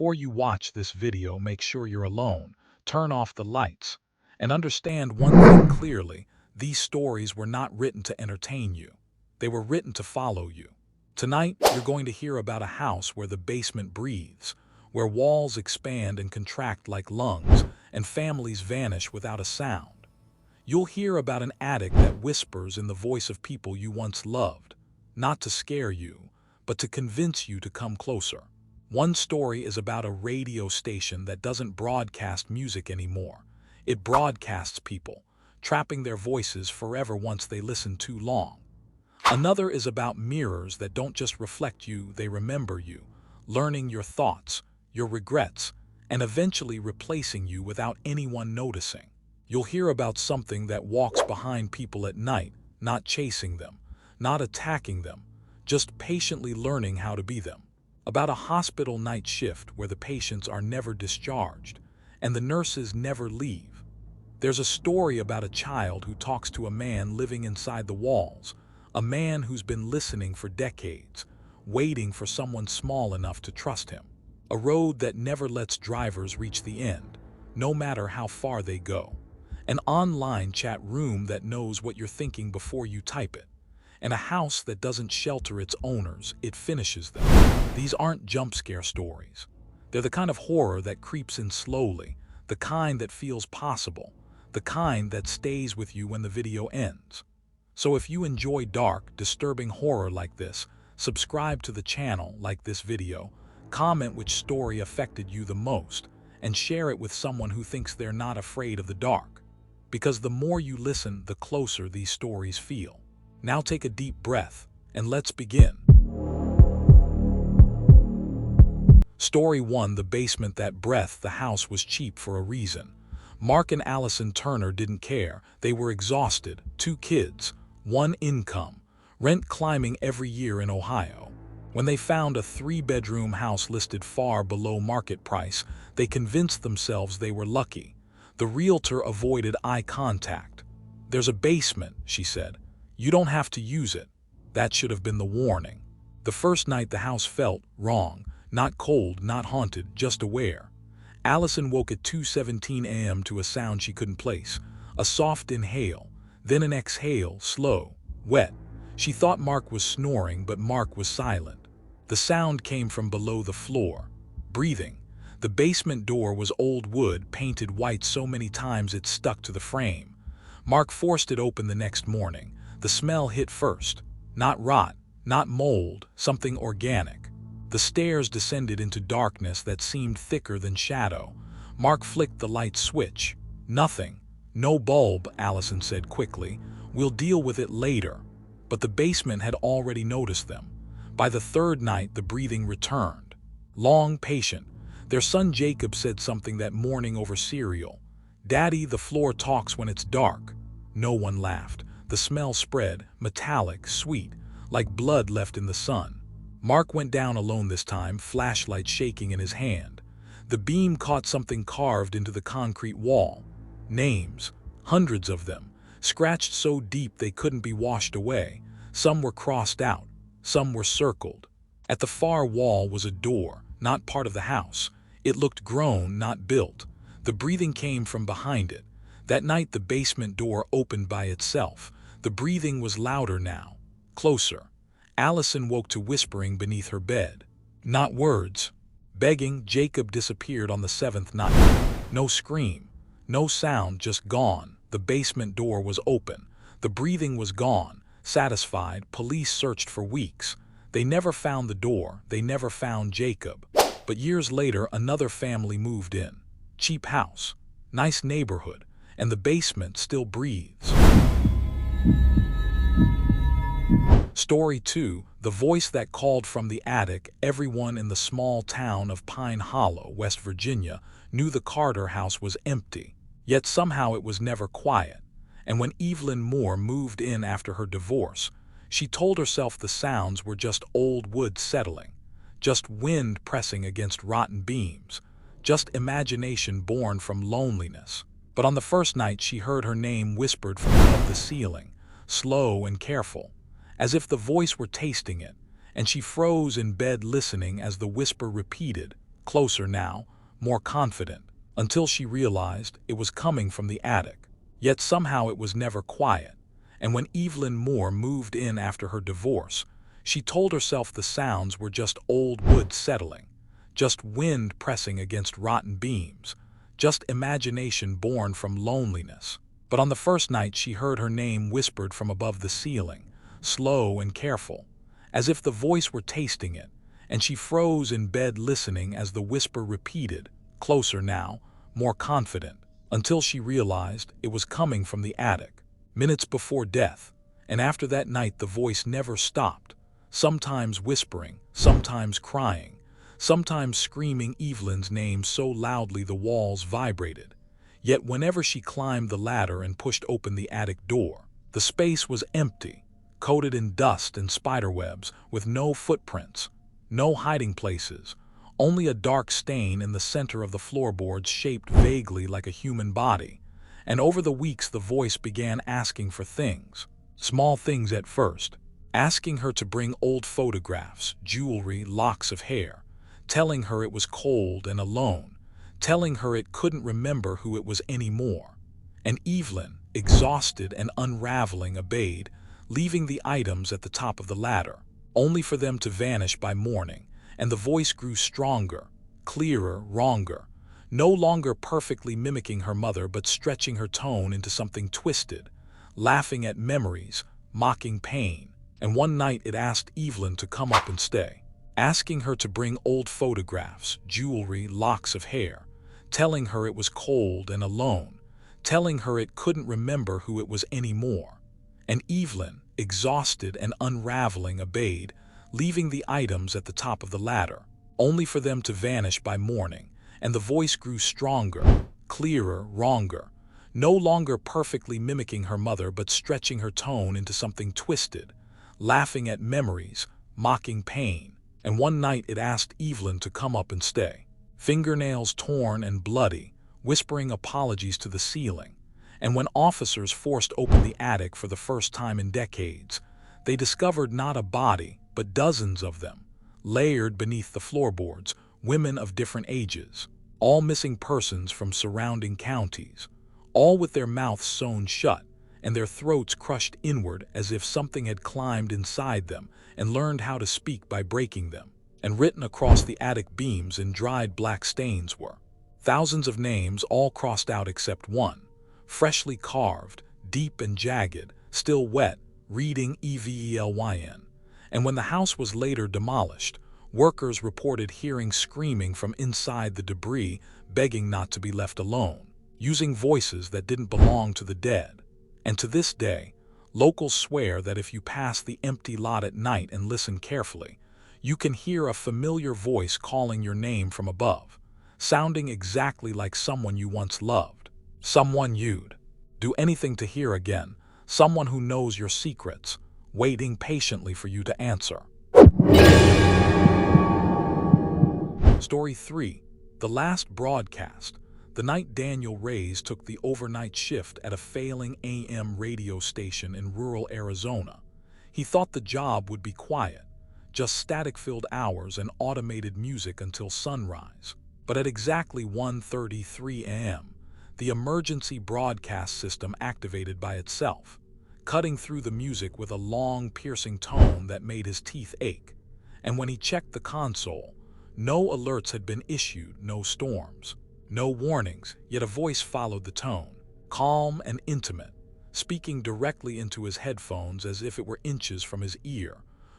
Before you watch this video, make sure you're alone, turn off the lights, and understand one thing clearly: these stories were not written to entertain you. They were written to follow you. Tonight, you're going to hear about a house where the basement breathes, where walls expand and contract like lungs, and families vanish without a sound. You'll hear about an attic that whispers in the voice of people you once loved, not to scare you, but to convince you to come closer. One story is about a radio station that doesn't broadcast music anymore. It broadcasts people, trapping their voices forever once they listen too long. Another is about mirrors that don't just reflect you, they remember you, learning your thoughts, your regrets, and eventually replacing you without anyone noticing. You'll hear about something that walks behind people at night, not chasing them, not attacking them, just patiently learning how to be them. About a hospital night shift where the patients are never discharged, and the nurses never leave. There's a story about a child who talks to a man living inside the walls, a man who's been listening for decades, waiting for someone small enough to trust him. A road that never lets drivers reach the end, no matter how far they go. An online chat room that knows what you're thinking before you type it. And a house that doesn't shelter its owners, it finishes them. These aren't jump scare stories. They're the kind of horror that creeps in slowly, the kind that feels possible, the kind that stays with you when the video ends. So if you enjoy dark, disturbing horror like this, subscribe to the channel, like this video, comment which story affected you the most, and share it with someone who thinks they're not afraid of the dark. Because the more you listen, the closer these stories feel. Now take a deep breath, and let's begin. Story 1: The basement that breathed. The house was cheap for a reason. Mark and Allison Turner didn't care. They were exhausted. 2 kids, 1 income, rent climbing every year in Ohio. When they found a 3-bedroom house listed far below market price, they convinced themselves they were lucky. The realtor avoided eye contact. "There's a basement," she said. "You don't have to use it." That should have been the warning. The first night the house felt wrong, not cold, not haunted, just aware. Allison woke at 2:17 a.m. to a sound she couldn't place. A soft inhale, then an exhale, slow, wet. She thought Mark was snoring, but Mark was silent. The sound came from below the floor. Breathing. The basement door was old wood, painted white so many times it stuck to the frame. Mark forced it open the next morning. The smell hit first. Not rot, not mold, something organic. The stairs descended into darkness that seemed thicker than shadow. Mark flicked the light switch. Nothing. "No bulb," Allison said quickly. "We'll deal with it later." But the basement had already noticed them. By the 3rd night, the breathing returned. Long, patient. Their son Jacob said something that morning over cereal. "Daddy, the floor talks when it's dark." No one laughed. The smell spread, metallic, sweet, like blood left in the sun. Mark went down alone this time, flashlight shaking in his hand. The beam caught something carved into the concrete wall. Names, hundreds of them, scratched so deep they couldn't be washed away. Some were crossed out, some were circled. At the far wall was a door, not part of the house. It looked grown, not built. The breathing came from behind it. That night the basement door opened by itself. The breathing was louder now, closer. Allison woke to whispering beneath her bed. Not words. Begging. Jacob disappeared on the 7th night. No scream, no sound, just gone. The basement door was open. The breathing was gone. Satisfied, police searched for weeks. They never found the door, they never found Jacob. But years later, another family moved in. Cheap house, nice neighborhood, and the basement still breathes. Story 2: The voice that called from the attic. Everyone in the small town of Pine Hollow, West Virginia, knew the Carter house was empty. Yet somehow it was never quiet. And when Evelyn Moore moved in after her divorce, she told herself the sounds were just old wood settling, just wind pressing against rotten beams, just imagination born from loneliness. But on the first night she heard her name whispered from above the ceiling, slow and careful, as if the voice were tasting it, and she froze in bed listening as the whisper repeated, closer now, more confident, until she realized it was coming from the attic. Yet somehow it was never quiet, and when Evelyn Moore moved in after her divorce, she told herself the sounds were just old wood settling, just wind pressing against rotten beams, just imagination born from loneliness. But on the first night she heard her name whispered from above the ceiling, slow and careful, as if the voice were tasting it, and she froze in bed listening as the whisper repeated, closer now, more confident, until she realized it was coming from the attic, minutes before death. And after that night the voice never stopped, sometimes whispering, sometimes crying, sometimes screaming Evelyn's name so loudly the walls vibrated. Yet whenever she climbed the ladder and pushed open the attic door, the space was empty, coated in dust and spiderwebs, with no footprints, no hiding places, only a dark stain in the center of the floorboards shaped vaguely like a human body. And over the weeks the voice began asking for things, small things at first, asking her to bring old photographs, jewelry, locks of hair, telling her it was cold and alone, telling her it couldn't remember who it was anymore. And Evelyn, exhausted and unraveling, obeyed, leaving the items at the top of the ladder, only for them to vanish by morning. And the voice grew stronger, clearer, wronger, no longer perfectly mimicking her mother but stretching her tone into something twisted, laughing at memories, mocking pain. And one night it asked Evelyn to come up and stay, asking her to bring old photographs, jewelry, locks of hair, telling her it was cold and alone, telling her it couldn't remember who it was anymore. And Evelyn, exhausted and unraveling, obeyed, leaving the items at the top of the ladder, only for them to vanish by morning. And the voice grew stronger, clearer, wronger, no longer perfectly mimicking her mother but stretching her tone into something twisted, laughing at memories, mocking pain. And one night it asked Evelyn to come up and stay, fingernails torn and bloody, whispering apologies to the ceiling. And when officers forced open the attic for the first time in decades, they discovered not a body, but dozens of them, layered beneath the floorboards, women of different ages, all missing persons from surrounding counties, all with their mouths sewn shut and their throats crushed inward as if something had climbed inside them and learned how to speak by breaking them. And written across the attic beams in dried black stains were thousands of names, all crossed out except one, freshly carved, deep and jagged, still wet, reading Evelyn. And when the house was later demolished, workers reported hearing screaming from inside the debris, begging not to be left alone, using voices that didn't belong to the dead. And to this day, locals swear that if you pass the empty lot at night and listen carefully, you can hear a familiar voice calling your name from above, sounding exactly like someone you once loved, someone you'd do anything to hear again, someone who knows your secrets, waiting patiently for you to answer. Story 3. The Last Broadcast. The night Daniel Reyes took the overnight shift at a failing AM radio station in rural Arizona, he thought the job would be quiet, just static-filled hours and automated music until sunrise. But at exactly 1:33 a.m., the emergency broadcast system activated by itself, cutting through the music with a long, piercing tone that made his teeth ache. And when he checked the console, no alerts had been issued, no storms, no warnings, yet a voice followed the tone, calm and intimate, speaking directly into his headphones as if it were inches from his ear,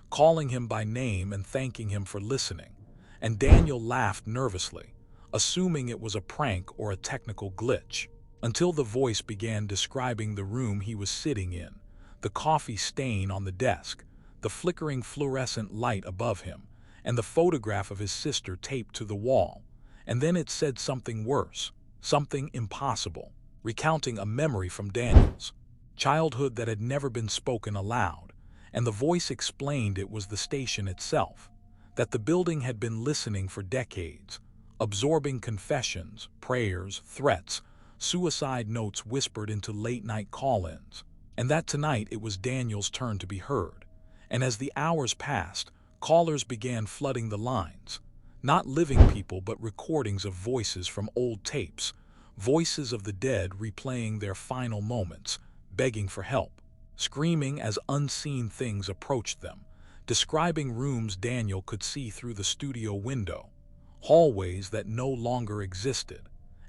calling him by name and thanking him for listening. And Daniel laughed nervously, assuming it was a prank or a technical glitch, until the voice began describing the room he was sitting in, the coffee stain on the desk, the flickering fluorescent light above him, and the photograph of his sister taped to the wall. And then it said something worse, something impossible, recounting a memory from Daniel's childhood that had never been spoken aloud. And the voice explained it was the station itself, that the building had been listening for decades, absorbing confessions, prayers, threats, suicide notes whispered into late-night call-ins, and that tonight it was Daniel's turn to be heard. And as the hours passed, callers began flooding the lines, Not living people, but recordings of voices from old tapes, voices of the dead replaying their final moments, begging for help, screaming as unseen things approached them, describing rooms Daniel could see through the studio window, hallways that no longer existed.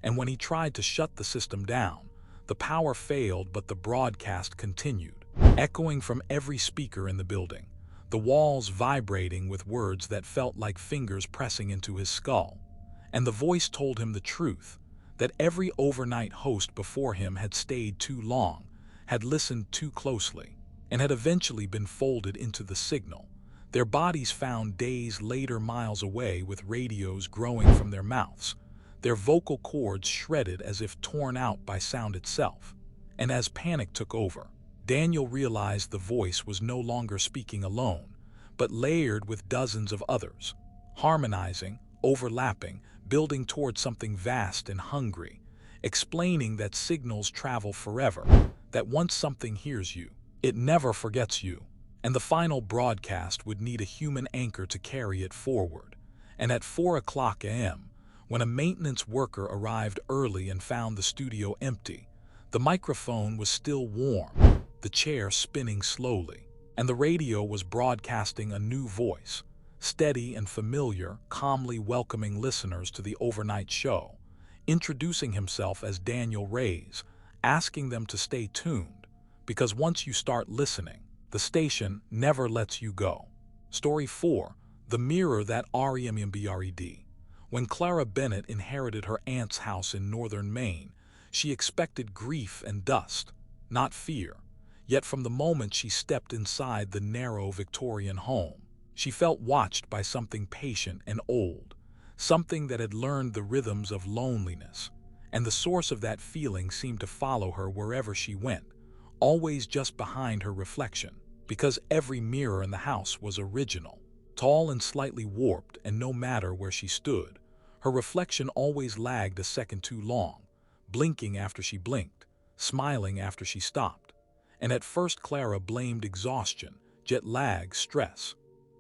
And when he tried to shut the system down, the power failed, but the broadcast continued, echoing from every speaker in the building, the walls vibrating with words that felt like fingers pressing into his skull. And the voice told him the truth, that every overnight host before him had stayed too long, had listened too closely, and had eventually been folded into the signal, their bodies found days later miles away with radios growing from their mouths, their vocal cords shredded as if torn out by sound itself. And as panic took over, Daniel realized the voice was no longer speaking alone, but layered with dozens of others, harmonizing, overlapping, building toward something vast and hungry, explaining that signals travel forever, that once something hears you, it never forgets you, and the final broadcast would need a human anchor to carry it forward. And at 4 a.m., when a maintenance worker arrived early and found the studio empty, the microphone was still warm, the chair spinning slowly, and the radio was broadcasting a new voice, steady and familiar, calmly welcoming listeners to the overnight show, introducing himself as Daniel Reyes, asking them to stay tuned, because once you start listening, the station never lets you go. Story 4. The Mirror That Remembered. When Clara Bennett inherited her aunt's house in northern Maine, she expected grief and dust, not fear. Yet from the moment she stepped inside the narrow Victorian home, she felt watched by something patient and old, something that had learned the rhythms of loneliness, and the source of that feeling seemed to follow her wherever she went, always just behind her reflection, because every mirror in the house was original, tall and slightly warped, and no matter where she stood, her reflection always lagged a second too long, blinking after she blinked, smiling after she stopped. And at first Clara blamed exhaustion, jet lag, stress.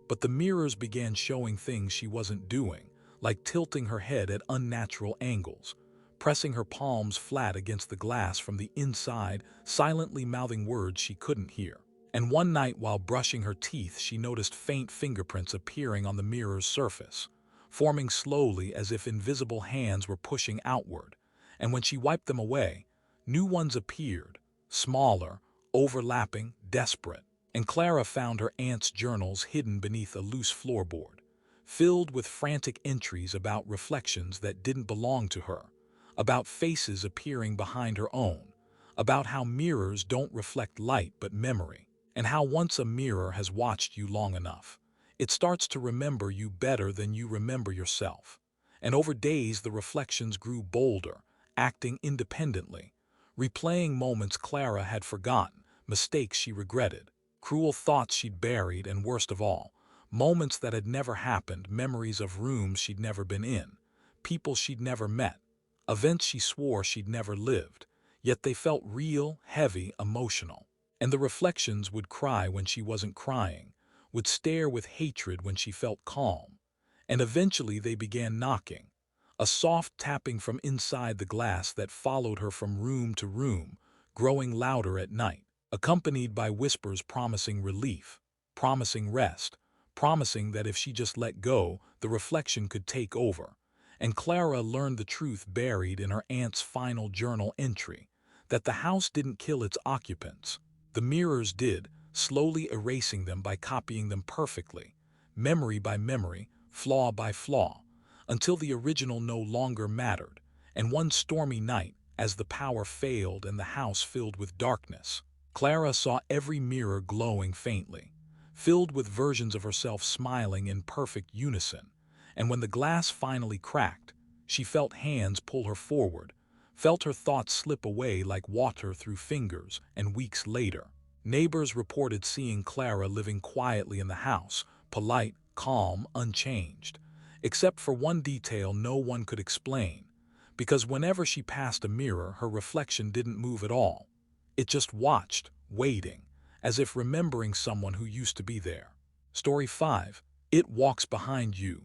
But the mirrors began showing things she wasn't doing, like tilting her head at unnatural angles, pressing her palms flat against the glass from the inside, silently mouthing words she couldn't hear. And one night while brushing her teeth, she noticed faint fingerprints appearing on the mirror's surface, forming slowly as if invisible hands were pushing outward. And when she wiped them away, new ones appeared, smaller, overlapping, desperate. And Clara found her aunt's journals hidden beneath a loose floorboard, filled with frantic entries about reflections that didn't belong to her, about faces appearing behind her own, about how mirrors don't reflect light but memory, and how once a mirror has watched you long enough, it starts to remember you better than you remember yourself. And over days the reflections grew bolder, acting independently, replaying moments Clara had forgotten, mistakes she regretted, cruel thoughts she'd buried, and worst of all, moments that had never happened, memories of rooms she'd never been in, people she'd never met, events she swore she'd never lived, yet they felt real, heavy, emotional. And the reflections would cry when she wasn't crying, would stare with hatred when she felt calm. And eventually they began knocking, a soft tapping from inside the glass that followed her from room to room, growing louder at night, accompanied by whispers promising relief, promising rest, promising that if she just let go, the reflection could take over. And Clara learned the truth buried in her aunt's final journal entry, that the house didn't kill its occupants. The mirrors did, slowly erasing them by copying them perfectly, memory by memory, flaw by flaw, until the original no longer mattered. And one stormy night, as the power failed and the house filled with darkness, Clara saw every mirror glowing faintly, filled with versions of herself smiling in perfect unison. And when the glass finally cracked, she felt hands pull her forward, felt her thoughts slip away like water through fingers. And weeks later, neighbors reported seeing Clara living quietly in the house, polite, calm, unchanged, except for one detail no one could explain, because whenever she passed a mirror, her reflection didn't move at all. It just watched, waiting, as if remembering someone who used to be there. Story 5. It Walks Behind You.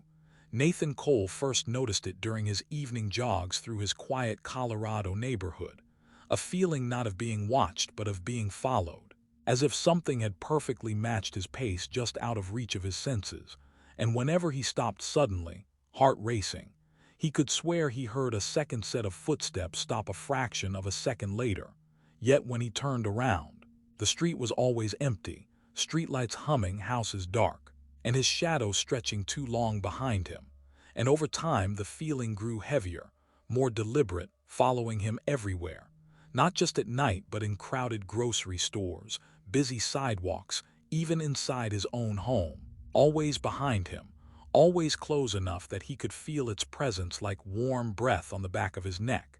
Nathan Cole first noticed it during his evening jogs through his quiet Colorado neighborhood, a feeling not of being watched but of being followed, as if something had perfectly matched his pace just out of reach of his senses, and whenever he stopped suddenly, heart racing, he could swear he heard a second set of footsteps stop a fraction of a second later. Yet when he turned around, the street was always empty, streetlights humming, houses dark, and his shadow stretching too long behind him. And over time the feeling grew heavier, more deliberate, following him everywhere, not just at night but in crowded grocery stores, busy sidewalks, even inside his own home, always behind him, always close enough that he could feel its presence like warm breath on the back of his neck.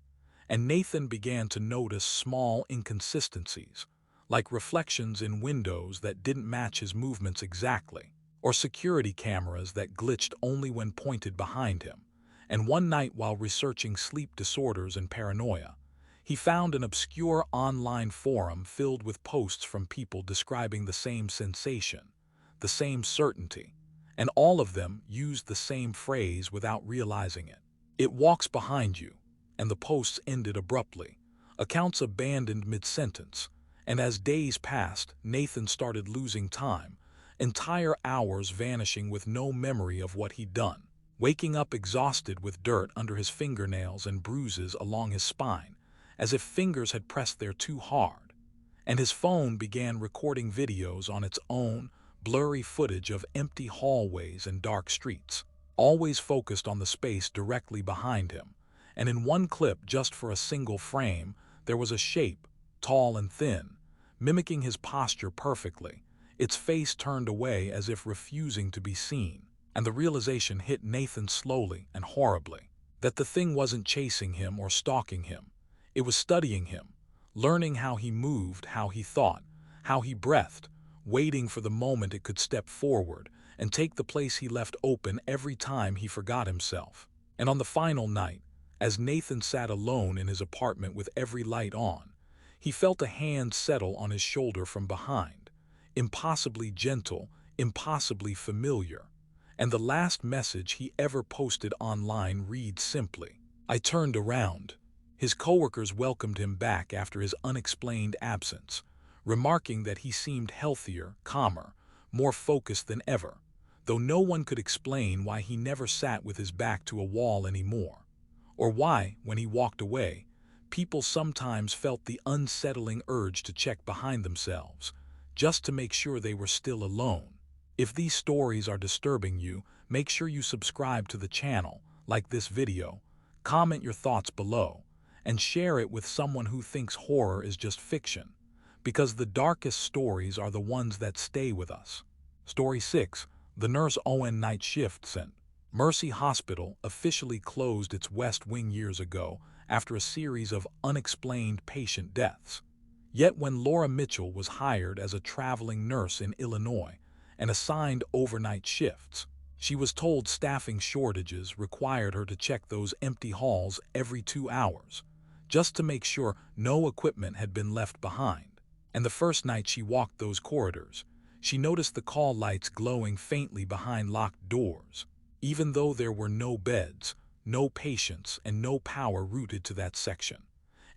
And Nathan began to notice small inconsistencies, like reflections in windows that didn't match his movements exactly, or security cameras that glitched only when pointed behind him. And one night while researching sleep disorders and paranoia, he found an obscure online forum filled with posts from people describing the same sensation, the same certainty, and all of them used the same phrase without realizing it. It walks behind you, and the posts ended abruptly, accounts abandoned mid-sentence, and as days passed, Nathan started losing time, entire hours vanishing with no memory of what he'd done, waking up exhausted with dirt under his fingernails and bruises along his spine, as if fingers had pressed there too hard. And his phone began recording videos on its own, blurry footage of empty hallways and dark streets, always focused on the space directly behind him. And in one clip, just for a single frame, there was a shape, tall and thin, mimicking his posture perfectly, its face turned away as if refusing to be seen. And the realization hit Nathan slowly and horribly, that the thing wasn't chasing him or stalking him. It was studying him, learning how he moved, how he thought, how he breathed, waiting for the moment it could step forward and take the place he left open every time he forgot himself. And on the final night, as Nathan sat alone in his apartment with every light on, he felt a hand settle on his shoulder from behind, impossibly gentle, impossibly familiar. And the last message he ever posted online read simply, "I turned around." His coworkers welcomed him back after his unexplained absence, remarking that he seemed healthier, calmer, more focused than ever, though no one could explain why he never sat with his back to a wall anymore, or why, when he walked away, people sometimes felt the unsettling urge to check behind themselves, just to make sure they were still alone. If these stories are disturbing you, make sure you subscribe to the channel, like this video, comment your thoughts below, and share it with someone who thinks horror is just fiction, because the darkest stories are the ones that stay with us. Story 6. The Nurse Owen Night Shift Sent. Mercy Hospital officially closed its West Wing years ago after a series of unexplained patient deaths. Yet when Laura Mitchell was hired as a traveling nurse in Illinois and assigned overnight shifts, she was told staffing shortages required her to check those empty halls every 2 hours, just to make sure no equipment had been left behind. And the first night she walked those corridors, she noticed the call lights glowing faintly behind locked doors, even though there were no beds, no patients, and no power routed to that section.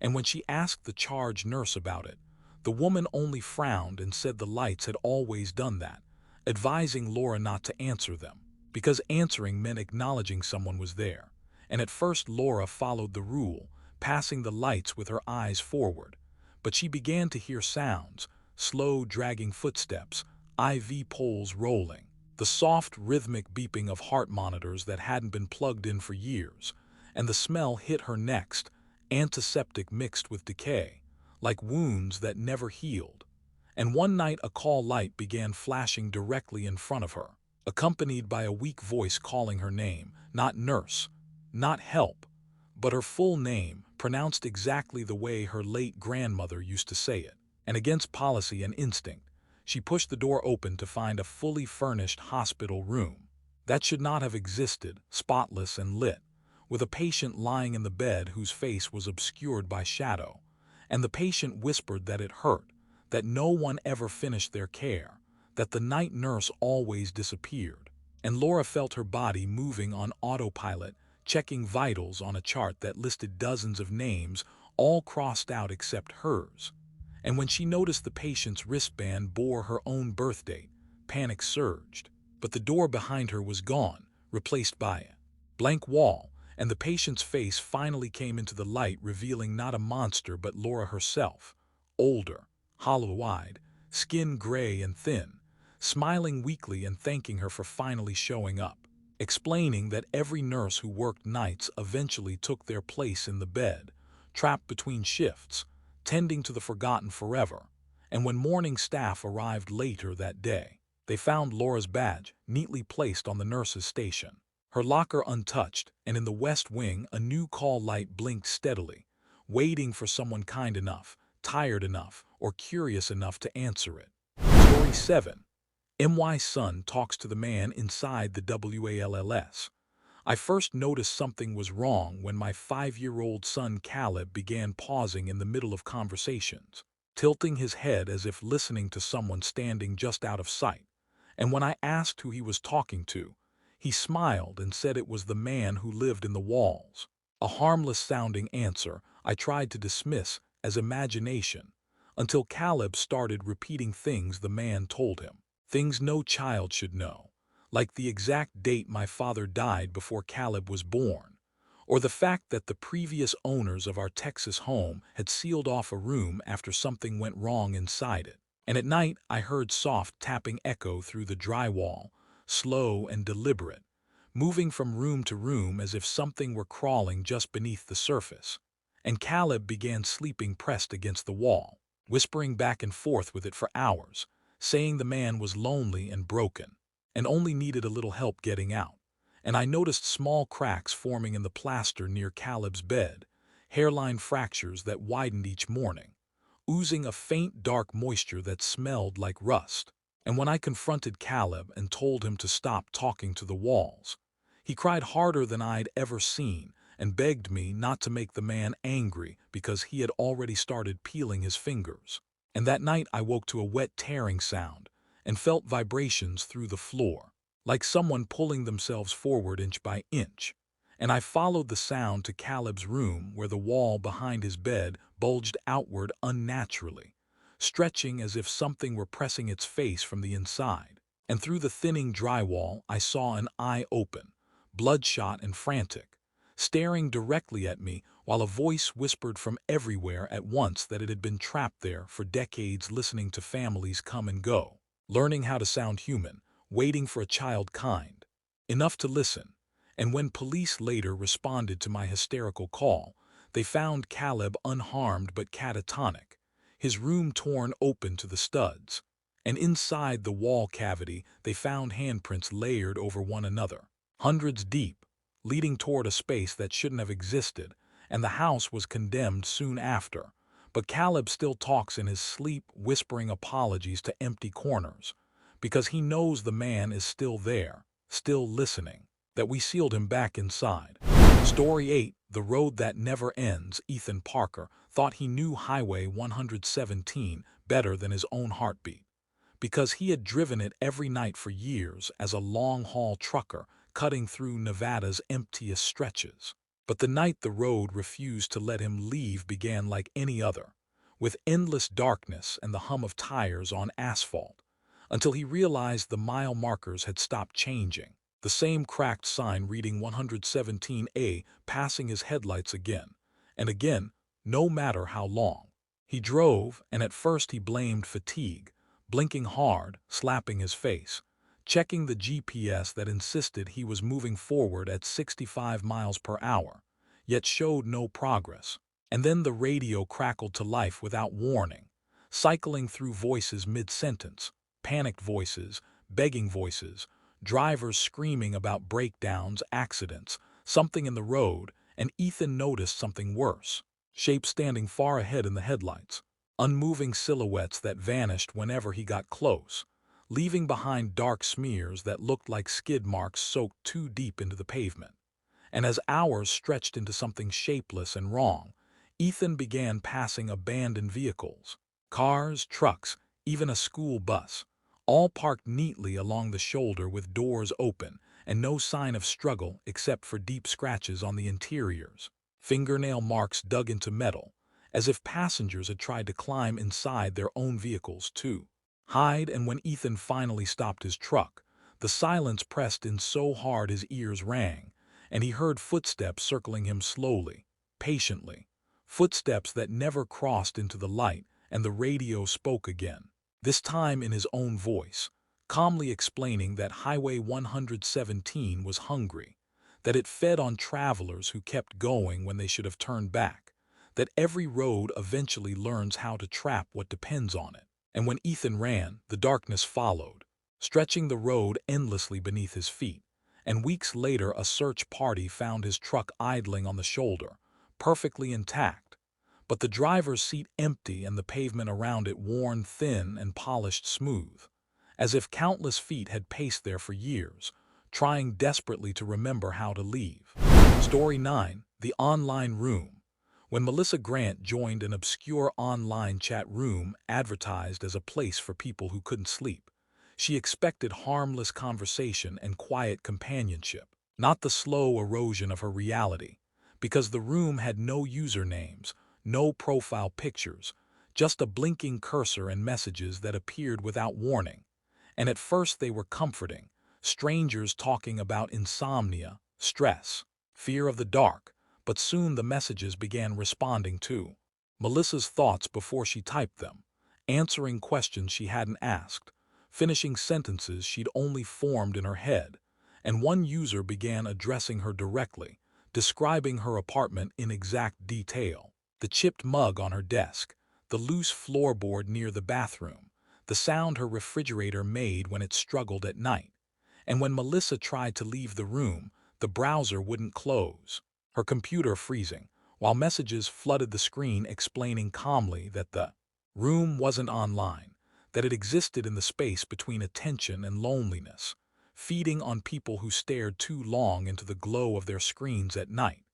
And when she asked the charge nurse about it, the woman only frowned and said the lights had always done that, advising Laura not to answer them, because answering meant acknowledging someone was there. And at first Laura followed the rule, passing the lights with her eyes forward, but she began to hear sounds, slow dragging footsteps, IV poles rolling, the soft rhythmic beeping of heart monitors that hadn't been plugged in for years, and the smell hit her next, antiseptic mixed with decay, like wounds that never healed. And one night a call light began flashing directly in front of her, accompanied by a weak voice calling her name, not nurse, not help, but her full name, pronounced exactly the way her late grandmother used to say it. And against policy and instinct, she pushed the door open to find a fully furnished hospital room that should not have existed, spotless and lit, with a patient lying in the bed whose face was obscured by shadow. And the patient whispered that it hurt, that no one ever finished their care, that the night nurse always disappeared. and Laura felt her body moving on autopilot, checking vitals on a chart that listed dozens of names, all crossed out except hers. And when she noticed the patient's wristband bore her own birth date, panic surged. But the door behind her was gone, replaced by a blank wall, and the patient's face finally came into the light, revealing not a monster but Laura herself, older, hollow-eyed, skin gray and thin, smiling weakly and thanking her for finally showing up, explaining that every nurse who worked nights eventually took their place in the bed, trapped between shifts, tending to the forgotten forever. And when morning staff arrived later that day, they found Laura's badge neatly placed on the nurse's station, her locker untouched, and in the west wing a new call light blinked steadily, waiting for someone kind enough, tired enough, or curious enough to answer it. Story 7. MY's son talks to the man inside the WALLS. I first noticed something was wrong when my 5-year-old son Caleb began pausing in the middle of conversations, tilting his head as if listening to someone standing just out of sight. And when I asked who he was talking to, he smiled and said it was the man who lived in the walls. A harmless-sounding answer I tried to dismiss as imagination, until Caleb started repeating things the man told him, things no child should know, like the exact date my father died before Caleb was born, or the fact that the previous owners of our Texas home had sealed off a room after something went wrong inside it. And at night I heard soft tapping echo through the drywall, slow and deliberate, moving from room to room as if something were crawling just beneath the surface. And Caleb began sleeping pressed against the wall, whispering back and forth with it for hours, saying the man was lonely and broken, and only needed a little help getting out. And I noticed small cracks forming in the plaster near Caleb's bed, hairline fractures that widened each morning, oozing a faint dark moisture that smelled like rust. And when I confronted Caleb and told him to stop talking to the walls, he cried harder than I'd ever seen and begged me not to make the man angry because he had already started peeling his fingers. And that night I woke to a wet tearing sound and felt vibrations through the floor, like someone pulling themselves forward inch by inch. And I followed the sound to Caleb's room, where the wall behind his bed bulged outward unnaturally, stretching as if something were pressing its face from the inside. And through the thinning drywall I saw an eye open, bloodshot and frantic, staring directly at me, while a voice whispered from everywhere at once that it had been trapped there for decades, listening to families come and go, learning how to sound human, waiting for a child kind enough to listen. And when police later responded to my hysterical call, they found Caleb unharmed but catatonic, his room torn open to the studs. And inside the wall cavity they found handprints layered over one another, hundreds deep, leading toward a space that shouldn't have existed. And the house was condemned soon after. But Caleb still talks in his sleep, whispering apologies to empty corners, because he knows the man is still there, still listening, that we sealed him back inside. Story 8. The Road That Never Ends. Ethan Parker thought he knew Highway 117 better than his own heartbeat, because he had driven it every night for years as a long-haul trucker cutting through Nevada's emptiest stretches. But the night the road refused to let him leave began like any other, with endless darkness and the hum of tires on asphalt, until he realized the mile markers had stopped changing, the same cracked sign reading 117A passing his headlights again and again, no matter how long. He drove, and at first he blamed fatigue, blinking hard, slapping his face, checking the GPS that insisted he was moving forward at 65 miles per hour, yet showed no progress. And then the radio crackled to life without warning, cycling through voices mid-sentence, panicked voices, begging voices, drivers screaming about breakdowns, accidents, something in the road. And Ethan noticed something worse, shapes standing far ahead in the headlights, unmoving silhouettes that vanished whenever he got close, leaving behind dark smears that looked like skid marks soaked too deep into the pavement. And as hours stretched into something shapeless and wrong, Ethan began passing abandoned vehicles, cars, trucks, even a school bus, all parked neatly along the shoulder with doors open and no sign of struggle except for deep scratches on the interiors. Fingernail marks dug into metal, as if passengers had tried to climb inside their own vehicles too. And when Ethan finally stopped his truck, the silence pressed in so hard his ears rang, and he heard footsteps circling him slowly, patiently. Footsteps that never crossed into the light, and the radio spoke again, this time in his own voice, calmly explaining that Highway 117 was hungry, that it fed on travelers who kept going when they should have turned back, that every road eventually learns how to trap what depends on it. And when Ethan ran, the darkness followed, stretching the road endlessly beneath his feet. And weeks later, a search party found his truck idling on the shoulder, perfectly intact, but the driver's seat empty and the pavement around it worn thin and polished smooth, as if countless feet had paced there for years, trying desperately to remember how to leave. Story 9. The Online Room. When Melissa Grant joined an obscure online chat room advertised as a place for people who couldn't sleep, she expected harmless conversation and quiet companionship, not the slow erosion of her reality, because the room had no usernames, no profile pictures, just a blinking cursor and messages that appeared without warning. And at first they were comforting, strangers talking about insomnia, stress, fear of the dark, but soon the messages began responding to Melissa's thoughts before she typed them, answering questions she hadn't asked, finishing sentences she'd only formed in her head, and one user began addressing her directly, describing her apartment in exact detail: the chipped mug on her desk, the loose floorboard near the bathroom, the sound her refrigerator made when it struggled at night. And when Melissa tried to leave the room, the browser wouldn't close, her computer freezing, while messages flooded the screen explaining calmly that the room wasn't online, that it existed in the space between attention and loneliness, feeding on people who stared too long into the glow of their screens at night.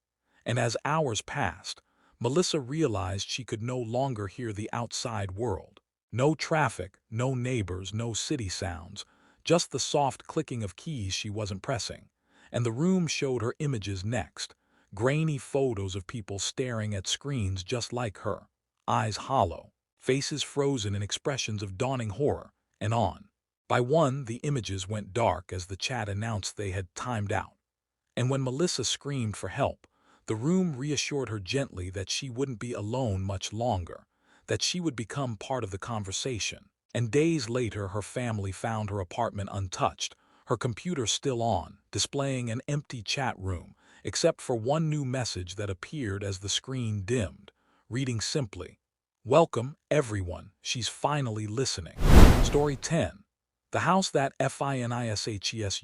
And as hours passed, Melissa realized she could no longer hear the outside world. No traffic, no neighbors, no city sounds, just the soft clicking of keys she wasn't pressing. And the room showed her images next, grainy photos of people staring at screens just like her, eyes hollow, faces frozen in expressions of dawning horror, and on. By one, the images went dark as the chat announced they had timed out. And when Melissa screamed for help, the room reassured her gently that she wouldn't be alone much longer, that she would become part of the conversation. And days later, her family found her apartment untouched, her computer still on, displaying an empty chat room, except for one new message that appeared as the screen dimmed, reading simply, "Welcome, everyone, she's finally listening." Story 10. The House That Finishes.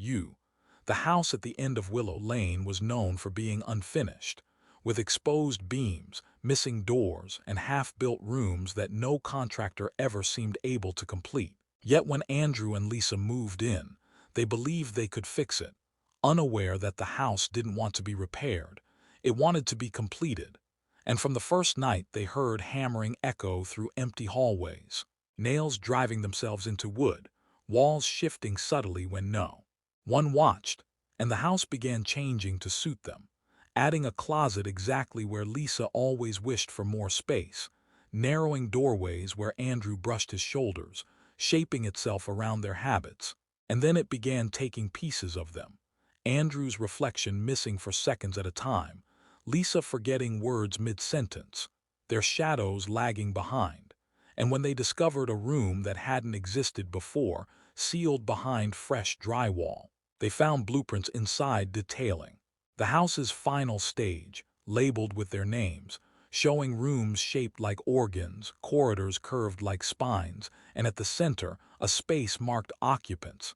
The house at the end of Willow Lane was known for being unfinished, with exposed beams, missing doors, and half-built rooms that no contractor ever seemed able to complete. Yet when Andrew and Lisa moved in, they believed they could fix it, unaware that the house didn't want to be repaired, it wanted to be completed. And from the first night they heard hammering echo through empty hallways, nails driving themselves into wood, walls shifting subtly when no one watched, and the house began changing to suit them, adding a closet exactly where Lisa always wished for more space, narrowing doorways where Andrew brushed his shoulders, shaping itself around their habits. And then it began taking pieces of them, Andrew's reflection missing for seconds at a time, Lisa forgetting words mid-sentence, their shadows lagging behind. And when they discovered a room that hadn't existed before, sealed behind fresh drywall, they found blueprints inside detailing the house's final stage, labeled with their names, showing rooms shaped like organs, corridors curved like spines, and at the center, a space marked occupants.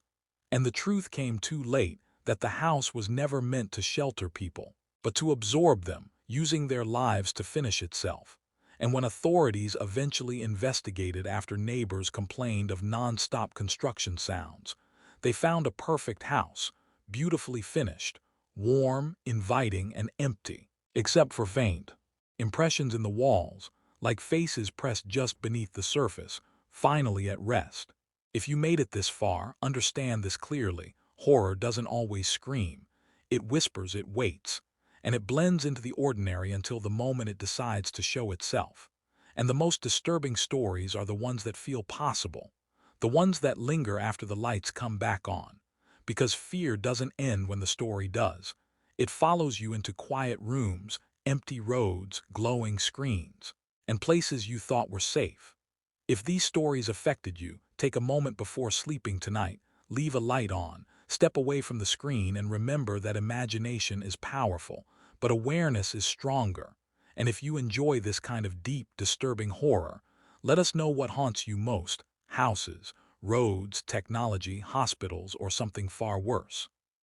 And the truth came too late that the house was never meant to shelter people, but to absorb them, using their lives to finish itself. And when authorities eventually investigated after neighbors complained of non-stop construction sounds, they found a perfect house, beautifully finished, warm, inviting, and empty, except for faint impressions in the walls, like faces pressed just beneath the surface, finally at rest. If you made it this far, understand this clearly. Horror doesn't always scream. It whispers, it waits, and it blends into the ordinary until the moment it decides to show itself. And the most disturbing stories are the ones that feel possible, the ones that linger after the lights come back on. Because fear doesn't end when the story does. It follows you into quiet rooms, empty roads, glowing screens, and places you thought were safe. If these stories affected you, take a moment before sleeping tonight, leave a light on, step away from the screen, and remember that imagination is powerful, but awareness is stronger. And if you enjoy this kind of deep, disturbing horror, let us know what haunts you most: houses, roads, technology, hospitals, or something far worse.